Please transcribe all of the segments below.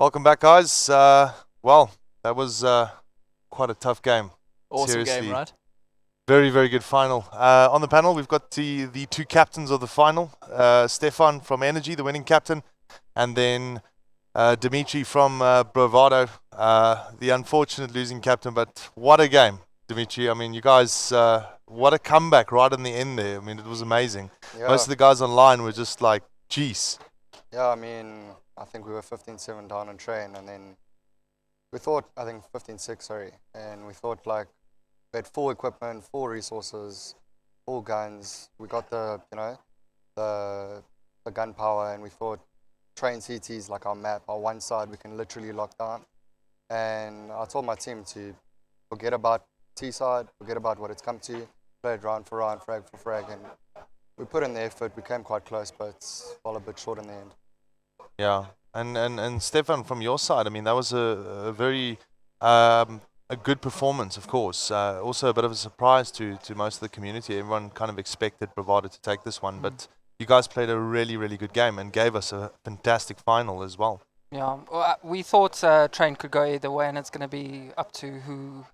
Welcome back, guys. Well, that was quite a tough game. Awesome game, Seriously, right? very, very good final. On the panel, we've got the two captains of the final. Stefan from Energy, the winning captain, and then Dimitri from Bravado, the unfortunate losing captain. But what a game, Dimitri. I mean, you guys, what a comeback right in the end there. I mean, it was amazing. Most Yeah, of the guys online were just like, geez. yeah, I think we were 15-7 down on train, and then we thought, I think 15-6, sorry, and we thought like we had full equipment, full resources, full guns. We got the gun power, and we thought train CTs like our map, our one side we can literally lock down. And I told my team to forget about T side, forget about what it's come to, play it round for round, frag for frag, and we put in the effort. We came quite close, but fell a bit short in the end. Yeah, and Stefan, from your side, I mean, that was a very a good performance, of course. Also a bit of a surprise to most of the community. Everyone kind of expected Bravado to take this one, but you guys played a really, really good game and gave us a fantastic final as well. Yeah, well, we thought train could go either way, and it's going to be up to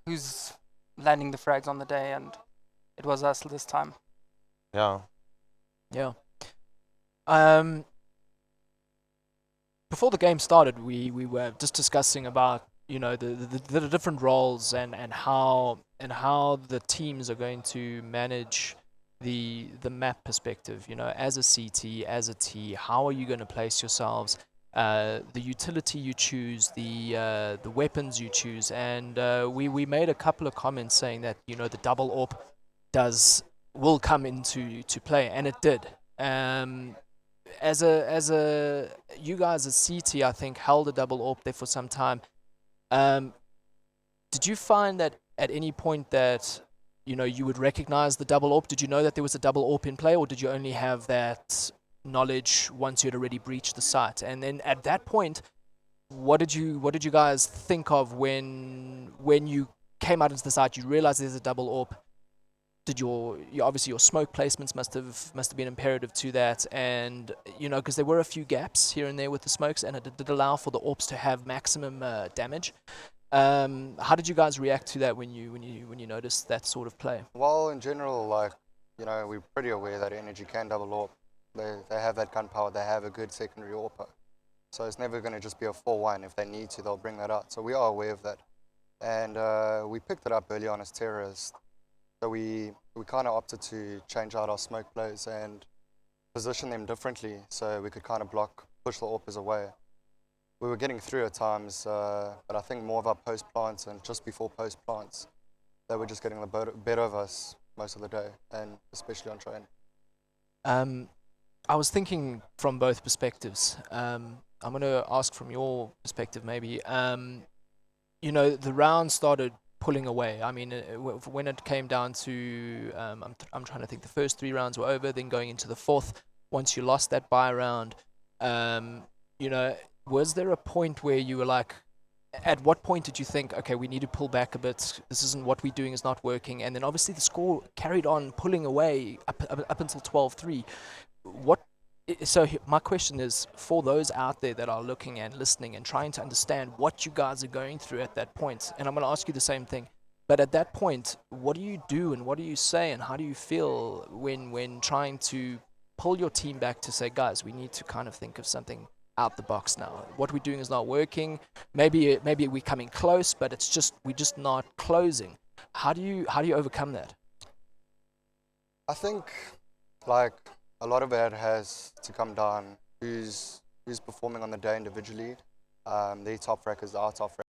who's landing the frags on the day, and it was us this time. Yeah. Yeah. Before the game started, we were just discussing about the different roles and how the teams are going to manage the map perspective. You know, as a CT, as a T, how are you going to place yourselves? The utility you choose, the weapons you choose, and we made a couple of comments saying that the double AWP will come into play, and it did. As a you guys as CT, I think held a double AWP there for some time. Did you find that at any point that you would recognize the double AWP? Did you know that there was a double AWP in play, or did you only have that knowledge once you had already breached the site? And then at that point, what did you guys think of when you came out into the site? You realized there's a double AWP. Did obviously your smoke placements must have been imperative to that, and because there were a few gaps here and there with the smokes, and it did allow for the AWPs to have maximum damage. How did you guys react to that when you noticed that sort of play? Well, in general, like, we're pretty aware that Energy can double AWP. They have that gun power, they have a good secondary AWPer. So it's never going to just be a 4-1. If they need to, they'll bring that out. So we are aware of that. And we picked it up early on as terrorists. So we kind of opted to change out our smoke plays and position them differently so we could kind of push the AWPers away. We were getting through at times, but I think more of our post plants and just before post plants, they were just getting the better of us most of the day, and especially on train. I was thinking from both perspectives. I'm going to ask from your perspective, maybe. The round started pulling away. I mean, when it came down to, I'm trying to think, the first 3 rounds were over, then going into the 4th, once you lost that bye round, was there a point where you were like, at what point did you think, okay, we need to pull back a bit, this isn't what we're doing is not working, and then obviously the score carried on pulling away up until 12-3. So my question is, for those out there that are looking and listening and trying to understand what you guys are going through at that point, and I'm going to ask you the same thing, but at that point, what do you do and what do you say and how do you feel when trying to pull your team back to say, guys, we need to kind of think of something out the box now. What we're doing is not working. Maybe we're coming close, but we're just not closing. How do you overcome that? I think, like, a lot of it has to come down who's performing on the day individually. Their top frackers, our top frackers.